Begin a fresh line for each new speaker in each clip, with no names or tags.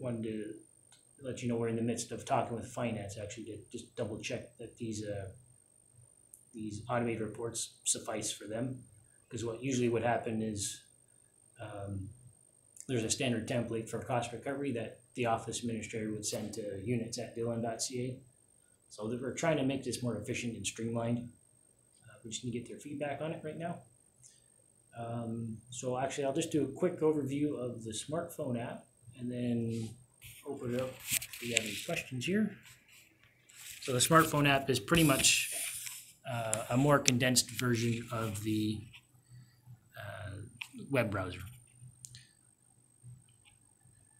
wanted to let you know we're in the midst of talking with finance actually to just double check that these automated reports suffice for them. Because what usually would happen is there's a standard template for cost recovery that the office administrator would send to units@dillon.ca. So that we're trying to make this more efficient and streamlined. We just need to get their feedback on it right now. So actually, I'll just do a quick overview of the smartphone app and then open it up if you have any questions here. So the smartphone app is pretty much a more condensed version of the web browser.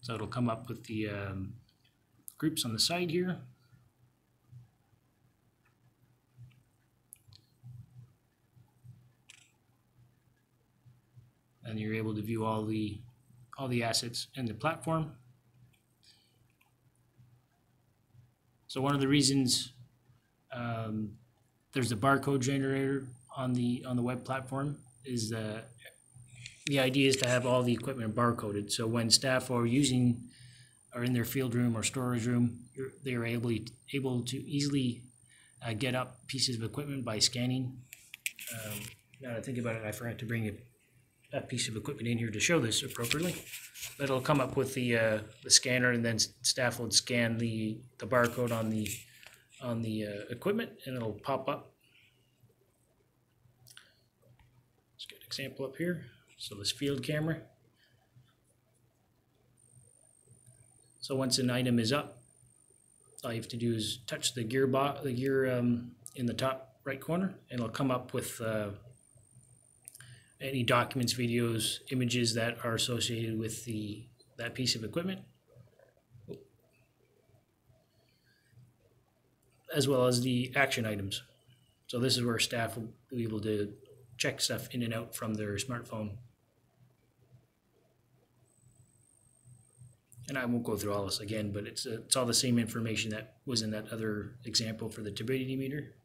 So it'll come up with the groups on the side here. And you're able to view all the assets in the platform. So one of the reasons there's a barcode generator on the web platform is the idea is to have all the equipment barcoded. So when staff are in their field room or storage room, they're able to easily get up pieces of equipment by scanning. Now that I think about it, I forgot to bring a piece of equipment in here to show this appropriately. But it'll come up with the scanner, and then staff will scan the barcode on the equipment, and it'll pop up. Let's get an example up here. So this field camera. So once an item is up, all you have to do is touch the gear in the top right corner, and it'll come up with any documents, videos, images that are associated with that piece of equipment, as well as the action items. So this is where staff will be able to check stuff in and out from their smartphone. And I won't go through all this again, but it's all the same information that was in that other example for the turbidity meter.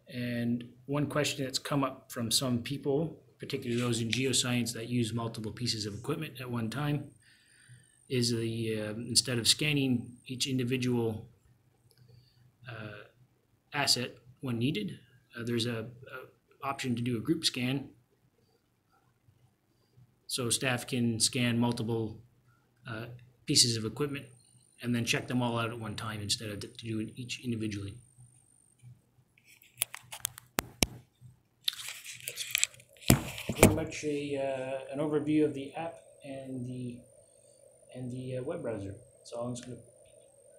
And one question that's come up from some people, particularly those in geoscience that use multiple pieces of equipment at one time, is instead of scanning each individual asset when needed, there's a option to do a group scan. So staff can scan multiple pieces of equipment and then check them all out at one time instead of doing each individually. Pretty much an overview of the app and the web browser. So I'm just going to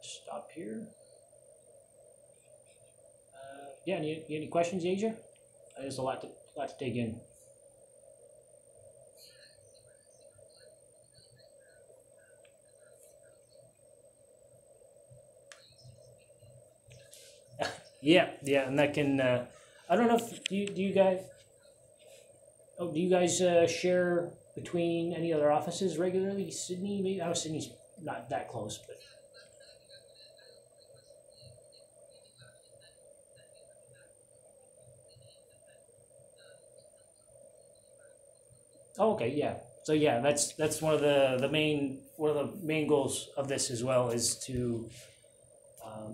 stop here. Yeah, any questions, Asia? There's a lot to take in. Yeah, and that can. I don't know if do you guys. Oh, do you guys share between any other offices regularly? Sydney, maybe. I know Sydney's not that close, but. Oh, okay, yeah. So yeah, that's one of the main goals of this as well is to,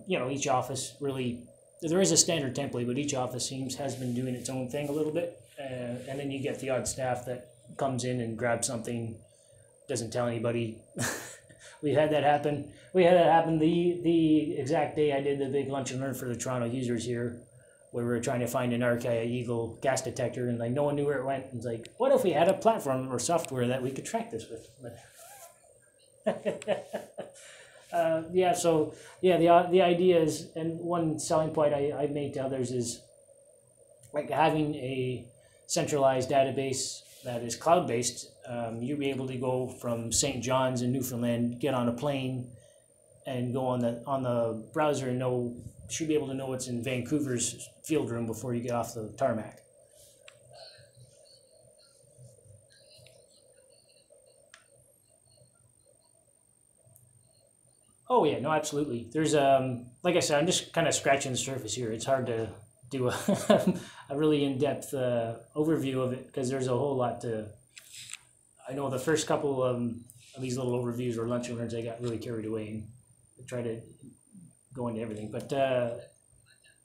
each office really. There is a standard template, but each office has been doing its own thing a little bit, and then you get the odd staff that comes in and grabs something, doesn't tell anybody. We had that happen. The exact day I did the big lunch and learn for the Toronto users here, where we were trying to find an Archaea Eagle gas detector, and like no one knew where it went. It's like, what if we had a platform or software that we could track this with? The idea is, and one selling point I made to others is like having a centralized database that is cloud-based. You'll be able to go from St. John's in Newfoundland, get on a plane, and go on the browser and should be able to know what's in Vancouver's field room before you get off the tarmac. Oh yeah, no, absolutely. There's like I said, I'm just kind of scratching the surface here. It's hard to do a really in-depth overview of it because there's a whole lot to. I know the first couple of these little overviews or lunch and learns, I got really carried away and tried to go into everything. But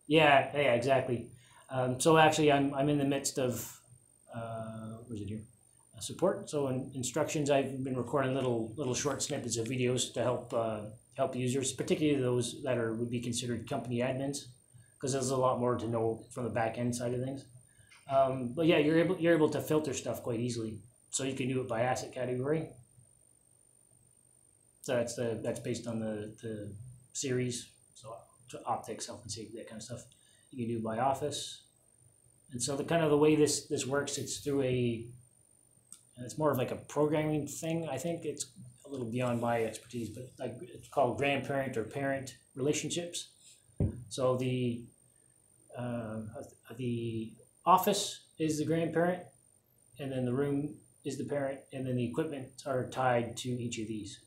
yeah, exactly. So actually, I'm in the midst of where's it here? Support. So in instructions, I've been recording little short snippets of videos to help users, particularly those that would be considered company admins, because there's a lot more to know from the back end side of things. But yeah, you're able to filter stuff quite easily. So you can do it by asset category. So that's based on the series. So optics, health and safety, that kind of stuff. You can do by office. And so the way this works, it's through it's more of like a programming thing. I think it's a little beyond my expertise, but like it's called grandparent or parent relationships. So the office is the grandparent, and then the room is the parent, and then the equipment are tied to each of these.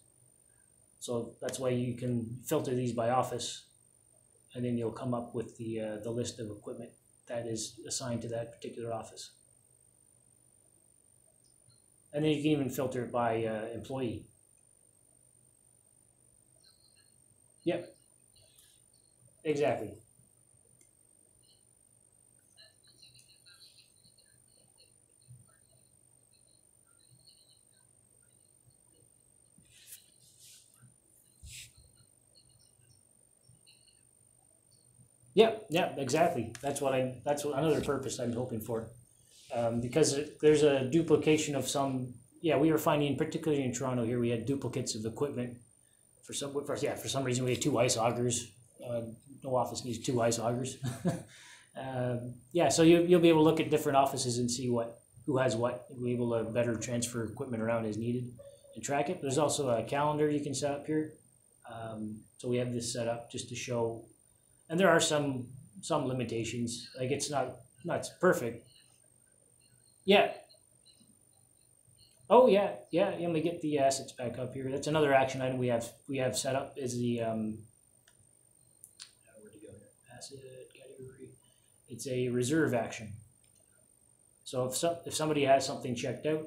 So that's why you can filter these by office, and then you'll come up with the list of equipment that is assigned to that particular office. And then you can even filter it by employee. Yep, exactly. Yeah, exactly. That's what another purpose I'm hoping for. Because there's a duplication of some. Yeah, we were finding, particularly in Toronto here, we had duplicates of equipment. For some reason we had two ice augers. No office needs two ice augers. Yeah, so you'll be able to look at different offices and see who has what, and be able to better transfer equipment around as needed and track it. There's also a calendar you can set up here. So we have this set up just to show, and there are some limitations. Like it's not perfect. Yeah. Oh yeah. Let me get the assets back up here. That's another action item we have set up is the where to go here? Asset category. It's a reserve action. So if somebody has something checked out,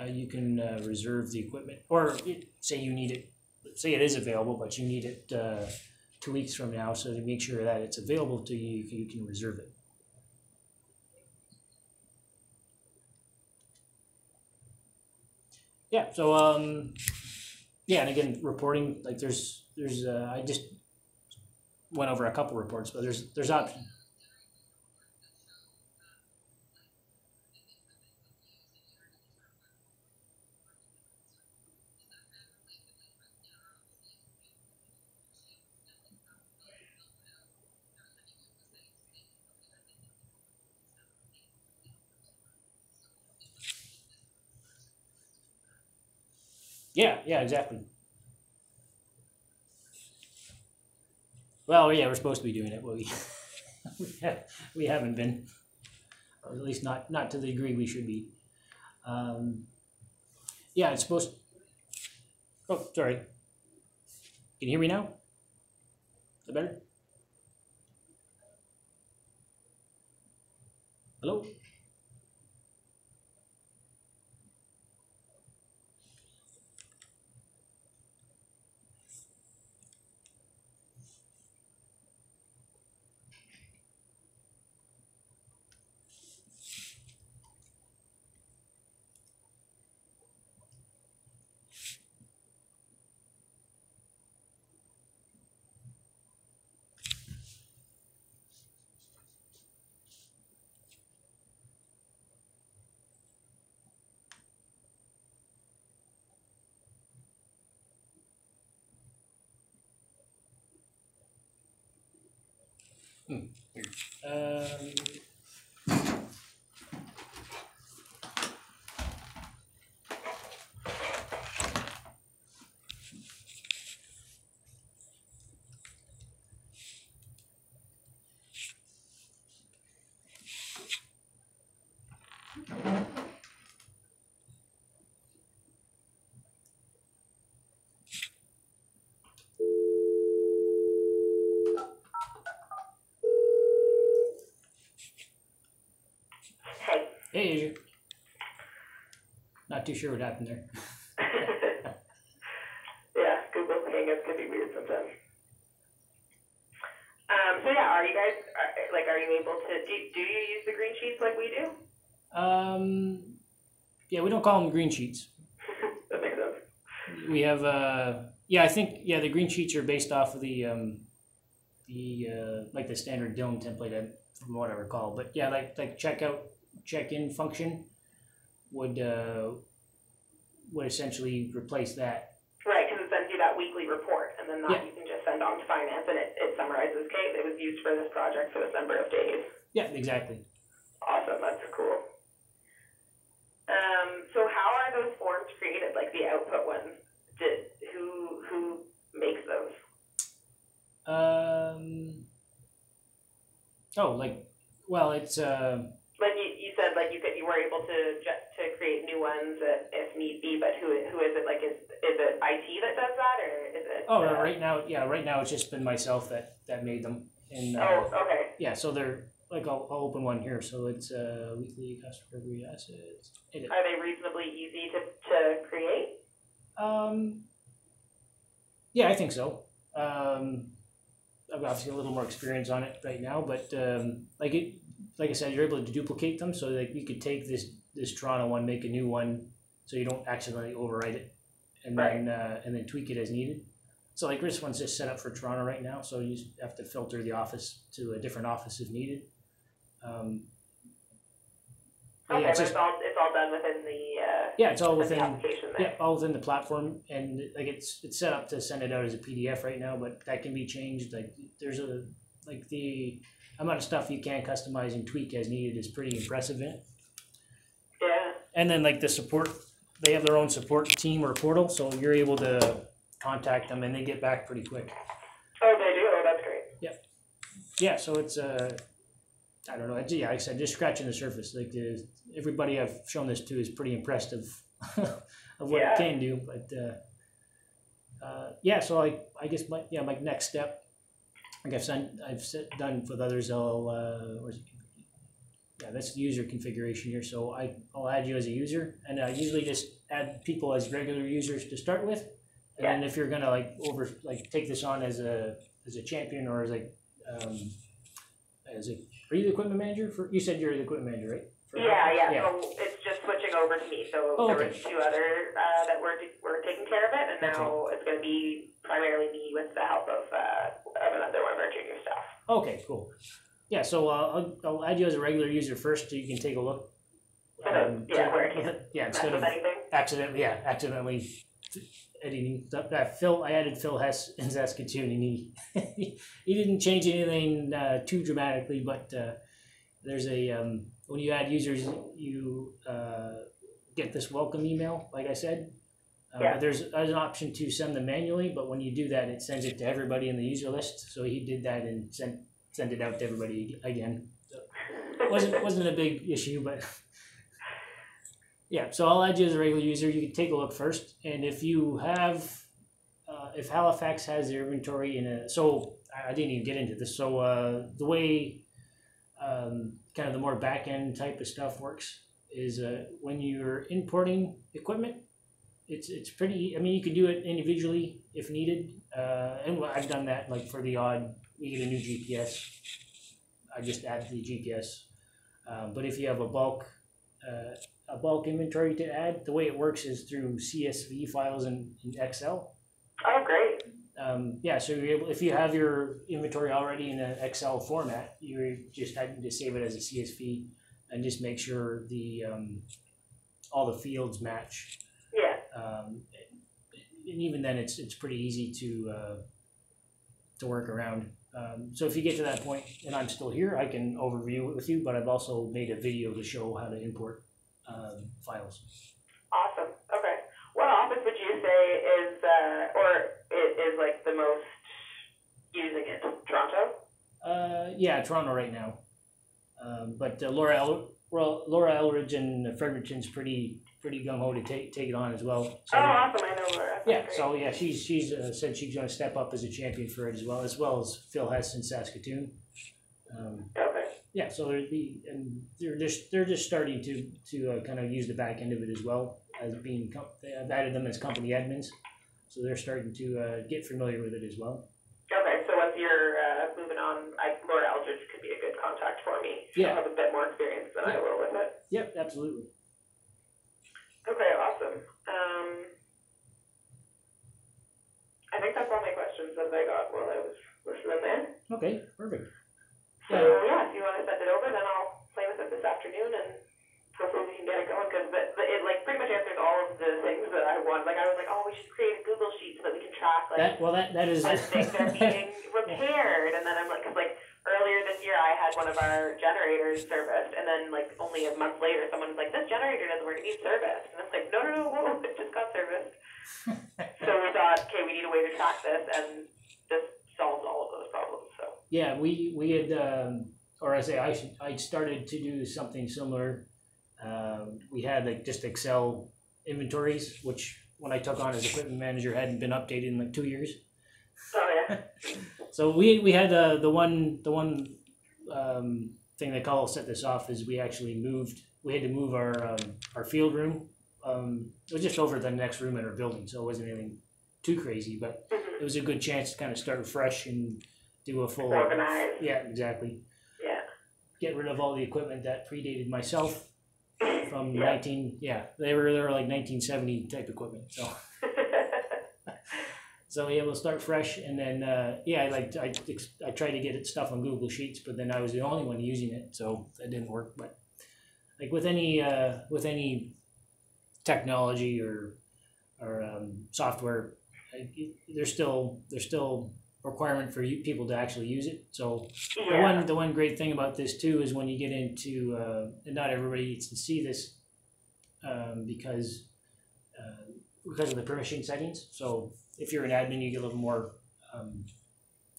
you can reserve the equipment, or say you need it. Say it is available, but you need it 2 weeks from now. So to make sure that it's available to you, you can reserve it. Yeah. So yeah, and again, reporting, like there's I just went over a couple reports, but there's options. Yeah, exactly. Well, yeah, we're supposed to be doing it, but we haven't been, or at least not to the degree we should be. Um, yeah, it's supposed. Oh, sorry. Can you hear me now? Is that better? Hello. Hmm. Weird. Hey, not not too sure what happened there.
Yeah, Google Hangouts can be weird sometimes. So yeah, are you guys are you able to do you use the green sheets like we do?
Yeah, we don't call them green sheets.
That makes sense.
We have I think the green sheets are based off of the like the standard Dome template from what I recall. But yeah, like check-in function would essentially replace that.
Right, because it sends you that weekly report, and then that you can just send on to finance, and it summarizes, okay, it was used for this project for this number of days.
Yeah, exactly.
Awesome, that's cool. So how are those forms created, like the output ones? Who makes those?
It's
Like you said, like you were able to create new ones if need be, but who is it? Like is it IT that does that, or is it?
right now it's just been myself that made them. And
okay.
Yeah, so they're like I'll open one here. So it's weekly customer recovery assets.
Are they reasonably easy to create?
Yeah, I think so. I've obviously a little more experience on it right now, but like I said, you're able to duplicate them, so like you could take this Toronto one, make a new one, so you don't accidentally overwrite it, and then tweak it as needed. So like this one's just set up for Toronto right now, so you just have to filter the office to a different office if needed.
Okay, it's all done within the
it's all within
the application there.
Yeah, all within the platform, and like it's set up to send it out as a PDF right now, but that can be changed. Like there's the amount of stuff you can customize and tweak as needed is pretty impressive in it.
Yeah.
And then like the support, they have their own support team or portal, so you're able to contact them and they get back pretty quick.
Oh, they do? Oh, that's great.
Yeah, so it's I don't know. Like I said, just scratching the surface. Like everybody I've shown this to is pretty impressed of what it can do. But so I guess my next step, like I've done with others. That's the user configuration here. So I'll add you as a user, and I usually just add people as regular users to start with. And then if you're gonna take this on as a champion or are you the equipment manager you said you're the equipment manager, right?
Yeah. So it's just switching over to me. So there were two other that were taking care of it, and now it's going to be primarily me with the help of another one of our junior staff.
Okay, cool. Yeah, so I'll add you as a regular user first, so you can take a look.
Where I can
instead of accidentally editing stuff. I added Phil Hess in Saskatoon, and he didn't change anything too dramatically, but there's when you add users, you get this welcome email, like I said. But there's an option to send them manually, but when you do that, it sends it to everybody in the user list. So he did that and sent it out to everybody again. So it wasn't a big issue, but yeah. So I'll add you as a regular user. You can take a look first, and if you have, if Halifax has their inventory so I didn't even get into this. So the way kind of the more back end type of stuff works is when you're importing equipment, it's pretty. I mean, you can do it individually if needed, and I've done that. Like for the odd, we get a new GPS, I just add the GPS. But if you have a bulk inventory to add, the way it works is through CSV files in Excel.
Oh, great.
So you're able, if you have your inventory already in an Excel format, you just having to save it as a CSV and just make sure all the fields match.
Yeah.
And even then, it's pretty easy to work around. So if you get to that point and I'm still here, I can overview it with you, but I've also made a video to show how to import files.
Awesome. Okay. What office would you say is like the most using it? Toronto?
Toronto right now. But Laura Elridge and Fredericton's pretty gung ho to take it on as well. So,
awesome! I know Laura.
Yeah. So yeah, she's said she's going to step up as a champion for it as well as Phil Hess in Saskatoon.
Okay.
Yeah. So they're just starting to kind of use the back end of it as well I've added them as company admins, so they're starting to get familiar with it as well.
Okay, so once you're moving on, Laura Eldridge could be a good contact for me. She'll
Yeah.
have a bit more experience than I will with it.
Yep, absolutely.
Okay, awesome. I think that's all my questions that I got while I was listening there.
Okay, perfect.
So yeah, if you want to send it over, then I'll play with it this afternoon and hopefully we can get it going because it like pretty much answers all of the things that I want. Like I was like, oh, we should create a Google sheet so that we can track like
that is
when things are being repaired. And then I'm like, because like earlier this year I had one of our generators serviced, and then like only a month later someone was like, this generator doesn't work, it needs service. And I was like, no, whoa, it just got serviced. So we thought, okay, we need a way to track this, and this solves all of those problems. So
yeah, we had, or I started to do something similar. We had like just Excel inventories, which when I took on as equipment manager hadn't been updated in like 2 years.
oh yeah.
So we had the one thing that Carl set this off is we had to move our field room. It was just over the next room in our building, so it wasn't anything too crazy, but it was a good chance to kind of start fresh and do a full
Organized.
Yeah, exactly.
Yeah.
Get rid of all the equipment that predated myself from
Yeah.
they were like 1970 type equipment. So so yeah, we'll start fresh, and then I tried to get stuff on Google Sheets, but then I was the only one using it, so that didn't work. But like with any technology or software, there's still requirement for people to actually use it. So the one great thing about this too is when you get into and not everybody gets to see this because of the permission settings. So if you're an admin, you get a little more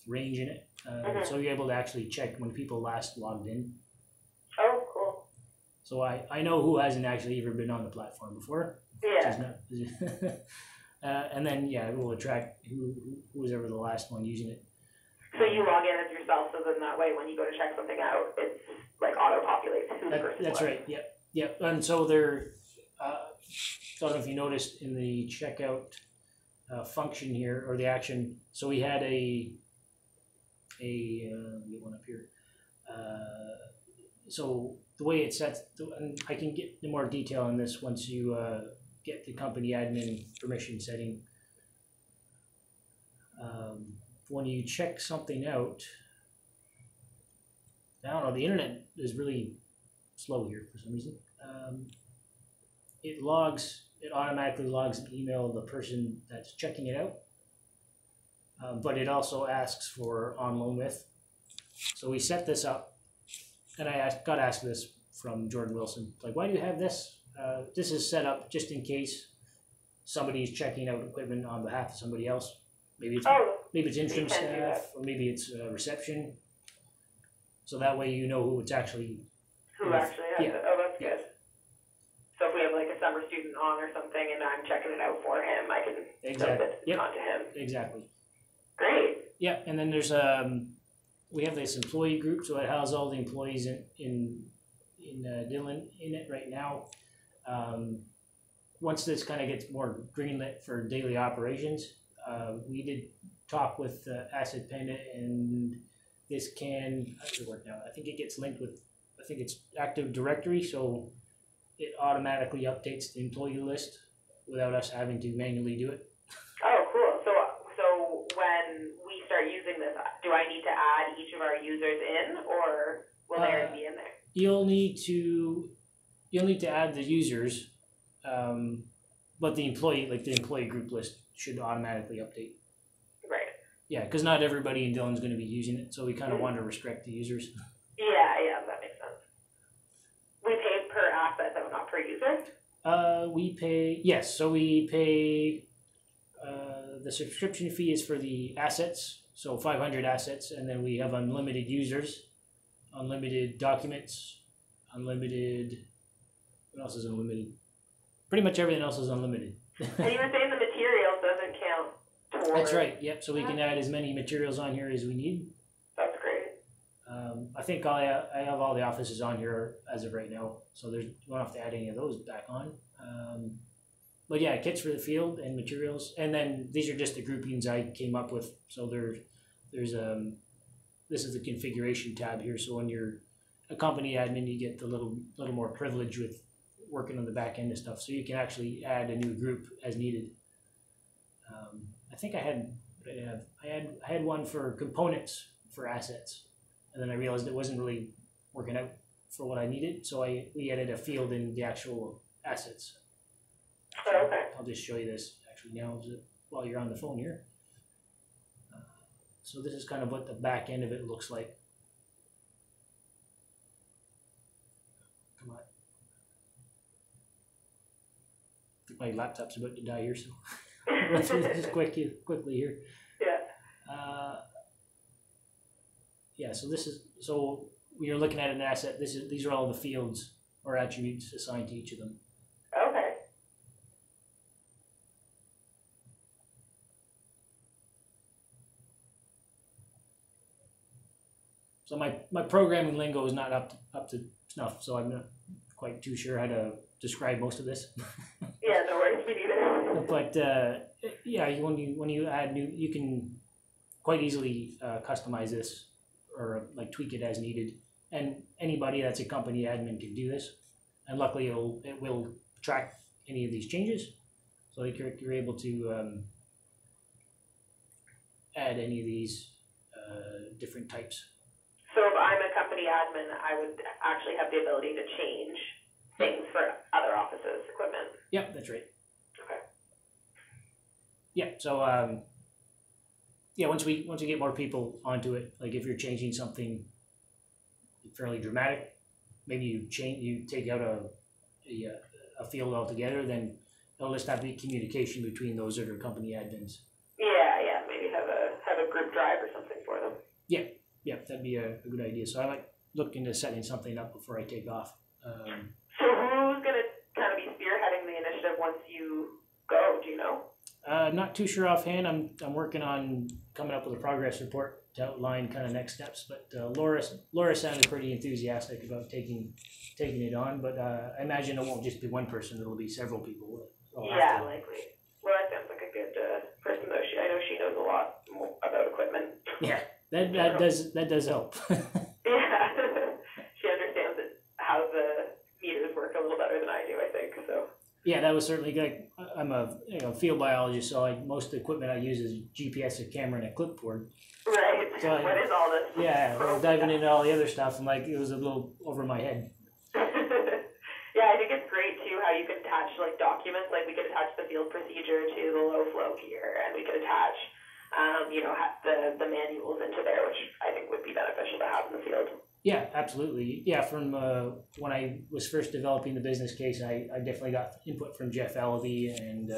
range in it. So you're able to actually check when people last logged in.
Oh, cool.
So I know who hasn't actually ever been on the platform before.
Yeah.
And then it will attract who was ever the last one using it.
So you log in as yourself, so then that way when you go to check something out, it's like auto-populates who the person
That's
was.
right. Yep. And so there, I don't know if you noticed in the checkout function here or the action. So we had a let me get one up here. So the way it sets, and I can get more detail on this once you get the company admin permission setting. When you check something out, I don't know, the internet is really slow here for some reason. It automatically logs an email of the person that's checking it out, but it also asks for on loan with. So we set this up, and I got asked this from Jordan Wilson, like, why do you have this? This is set up just in case somebody's checking out equipment on behalf of somebody else. Maybe it's interim staff, or maybe it's reception. So that way you know who it's actually.
Who actually has it? Oh, that's good. So if we have like a summer student on or something, and I'm checking it out for him, I can send it on to him.
Exactly.
Great.
Yeah, and then there's we have this employee group, so it has all the employees in Dillon in it right now. Once this kind of gets more greenlit for daily operations, we did talk with Asset Panda, and this how does it work now? I think it gets linked with, I think it's Active Directory, so it automatically updates the employee list without us having to manually do it.
Oh, cool. So when we start using this, do I need to add each of our users in, or will they already be in there?
You'll need to add the users, but the employee group list should automatically update.
Right.
Yeah, because not everybody in Dillon's going to be using it, so we kind of want to restrict the users.
Yeah, that makes sense. We pay per asset, though, not per user?
We pay the subscription fee is for the assets, so 500 assets, and then we have unlimited users, unlimited documents, unlimited, what else is unlimited? Pretty much everything else is unlimited.
And you were saying the materials doesn't count towards...
That's right, yep, so we can add as many materials on here as we need.
That's great.
I think I have all the offices on here as of right now, so you won't have to add any of those back on. but yeah, kits for the field and materials, and then these are just the groupings I came up with. So there's this is the configuration tab here. So when you're a company admin, you get the little more privilege with working on the back end of stuff. So you can actually add a new group as needed. I think I had one for components for assets, and then I realized it wasn't really working out for what I needed. So we added a field in the actual assets.
Oh, okay.
I'll just show you this actually now while you're on the phone here. So this is kind of what the back end of it looks like. Come on. I think my laptop's about to die here, so let's do this quickly here.
Yeah.
Yeah, so when you're looking at an asset, these are all the fields or attributes assigned to each of them.
Okay.
So my programming lingo is not up to snuff, so I'm not quite too sure how to describe most of this.
Yeah, no worries, me neither.
But yeah, when you add new, you can quite easily customize this or like tweak it as needed. And anybody that's a company admin can do this. And luckily, it will track any of these changes, so you're able to add any of these different types.
So if I'm a company admin, I would actually have the ability to change things for other offices' equipment.
Yep, that's right.
Okay.
Yeah, so yeah, once we get more people onto it, like if you're changing something fairly dramatic, maybe you take out a field altogether, then it'll just have the communication between those that are company admins.
Yeah, maybe have a group drive or something for them.
Yeah, that'd be a good idea. So I might look into setting something up before I take off.
So who's going to kind of be spearheading the initiative once you go? Do you know?
Not too sure offhand. I'm working on coming up with a progress report to outline kind of next steps. But Laura sounded pretty enthusiastic about taking it on. But I imagine it won't just be one person. It'll be several people.
Yeah, likely. Laura sounds like a good person, though. I know she knows a lot about equipment.
Yeah, that does help.
Yeah, she understands how the meters work a little better than I do, I think. So.
Yeah, that was certainly good. I'm a field biologist, so most of the equipment I use is GPS, a camera, and a clipboard.
Right.
So
what is all this?
Yeah, diving into all the other stuff, and it was a little over my head.
Yeah, I think it's great too how you can attach documents. Like we could attach the field procedure to the low flow gear, and we could attach, the manuals into there, which I think would be beneficial to have in the field.
Yeah, absolutely. Yeah, from when I was first developing the business case, I definitely got input from Jeff Allaby and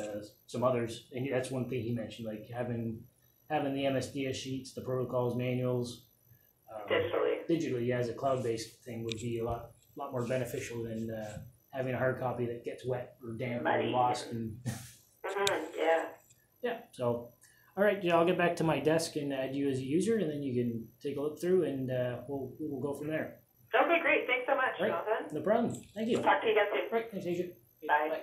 some others, and that's one thing he mentioned, having the MSDS sheets, the protocols, manuals. Digitally as a cloud-based thing would be a lot more beneficial than having a hard copy that gets wet or damp or lost. And yeah, so all right, I'll get back to my desk and add you as a user, and then you can take a look through, and we'll go from there.
Okay, great. Thanks so much,
Right.
Jonathan.
No problem. Thank you.
Talk to you again soon.
Right, thanks, Asia.
Bye.
Bye.